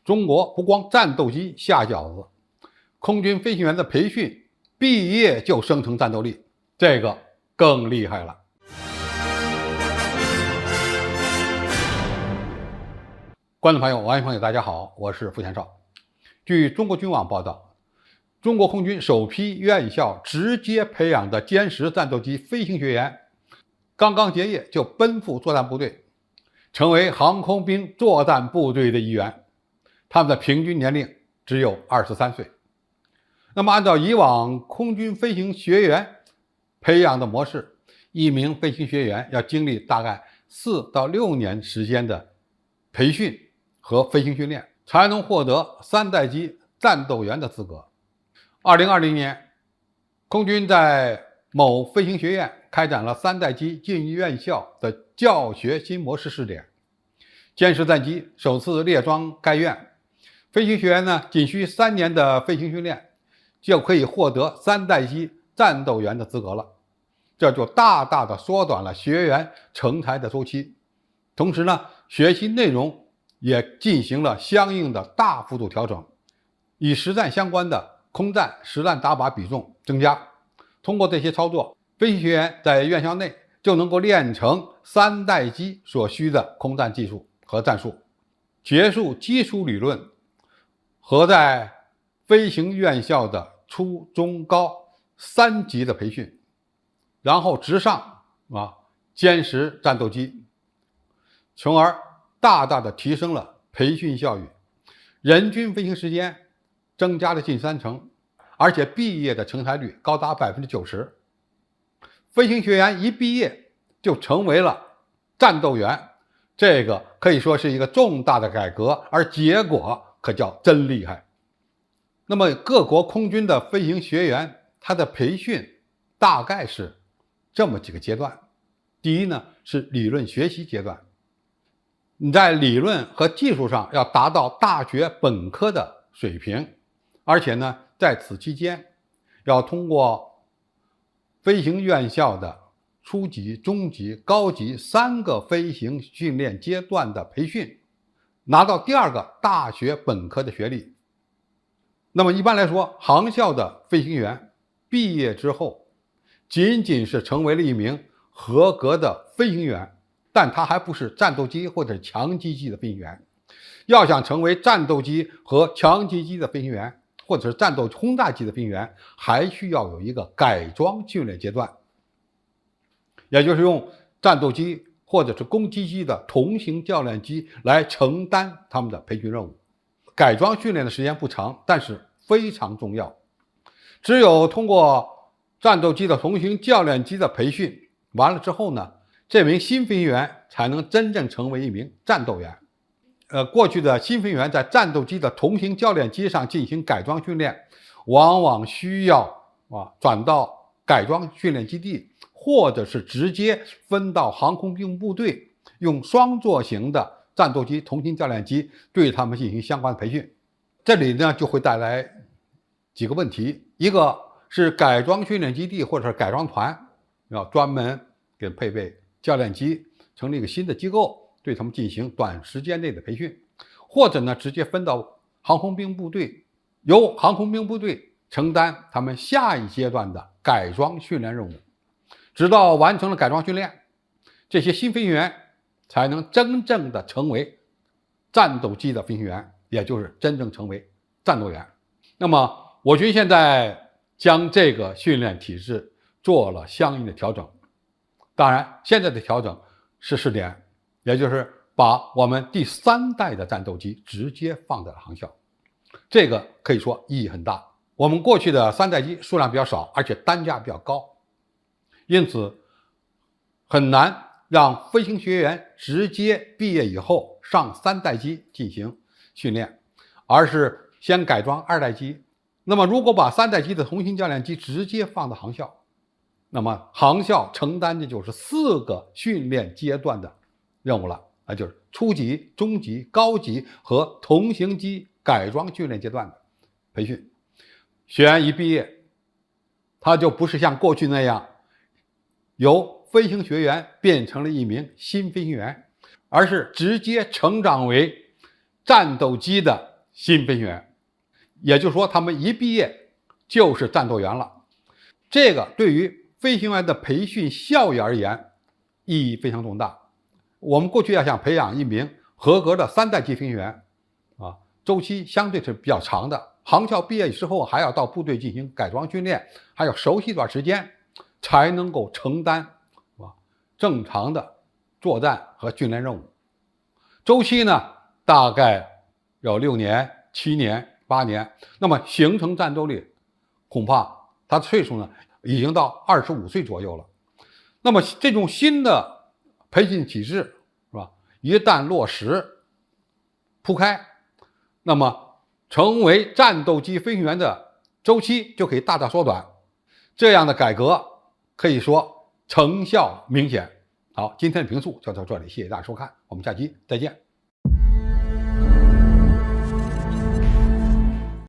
中国不光战斗机下饺子，空军飞行员的培训毕业就生成战斗力，这个更厉害了。观众朋友、网友朋友，大家好，我是付前少。据中国军网报道，中国空军首批院校直接培养的歼10战斗机飞行学员，刚刚结业就奔赴作战部队，成为航空兵作战部队的一员。他们的平均年龄只有23岁。那么按照以往空军飞行学员培养的模式，一名飞行学员要经历大概4到6年时间的培训和飞行训练，才能获得3代机战斗员的资格。2020年，空军在某飞行学院开展了3代机进入院校的教学新模式试点。歼10战机首次列装该院，飞行学员呢仅需3年的飞行训练，就可以获得3代机战斗员的资格了。这就大大的缩短了学员成才的周期，同时呢，学习内容也进行了相应的大幅度调整，与实战相关的空战、实战打靶比重增加。通过这些操作，飞行学员在院校内就能够练成3代机所需的空战技术和战术，结束基础理论和在飞行院校的初中高3级的培训，然后直上歼10战斗机，从而大大的提升了培训效率，人均飞行时间增加了近3成，而且毕业的成才率高达90%。飞行学员一毕业就成为了战斗员，这个可以说是一个重大的改革，而结果可叫真厉害。那么各国空军的飞行学员，他的培训大概是这么几个阶段。第一呢，是理论学习阶段，你在理论和技术上要达到大学本科的水平，而且呢，在此期间要通过飞行院校的初级、中级、高级3个飞行训练阶段的培训，拿到第2个大学本科的学历。那么一般来说，航校的飞行员毕业之后，仅仅是成为了一名合格的飞行员，但他还不是战斗机或者强击机的飞行员。要想成为战斗机和强击机的飞行员，或者是战斗轰炸机的飞行员，还需要有一个改装训练阶段，也就是用战斗机或者是攻击机的同型教练机来承担他们的培训任务。改装训练的时间不长，但是非常重要。只有通过战斗机的同型教练机的培训完了之后呢，这名新飞行员才能真正成为一名战斗员。过去的新飞行员在战斗机的同型教练机上进行改装训练，往往需要转到改装训练基地，或者是直接分到航空兵部队，用双座型的战斗机同型教练机对他们进行相关的培训。这里呢就会带来几个问题，一个是改装训练基地或者是改装团要专门给配备教练机，成立一个新的机构，对他们进行短时间内的培训，或者呢直接分到航空兵部队，由航空兵部队承担他们下一阶段的改装训练任务。直到完成了改装训练，这些新飞行员才能真正的成为战斗机的飞行员，也就是真正成为战斗员。那么我军现在将这个训练体制做了相应的调整，当然现在的调整是试点，也就是把我们第3代的战斗机直接放在了航校，这个可以说意义很大。我们过去的3代机数量比较少，而且单价比较高，因此很难让飞行学员直接毕业以后上3代机进行训练，而是先改装2代机。那么如果把3代机的同型教练机直接放到航校，那么航校承担的就是4个训练阶段的任务了，那就是初级、中级、高级和同型机改装训练阶段的培训。学员一毕业，他就不是像过去那样由飞行学员变成了一名新飞行员，而是直接成长为战斗机的新飞行员，也就是说，他们一毕业就是战斗员了。这个对于飞行员的培训效益而言，意义非常重大。我们过去要想培养一名合格的3代机飞行员，周期相对是比较长的。航校毕业之后，还要到部队进行改装训练，还要熟悉一段时间，才能够承担正常的作战和训练任务。周期呢，大概有6年、7年、8年。那么形成战斗力，恐怕他的岁数呢，已经到25岁左右了。那么这种新的培训体制，是吧？一旦落实铺开，那么成为战斗机飞行员的周期就可以大大缩短。这样的改革可以说成效明显。好，今天的评述就到这里，谢谢大家收看，我们下期再见。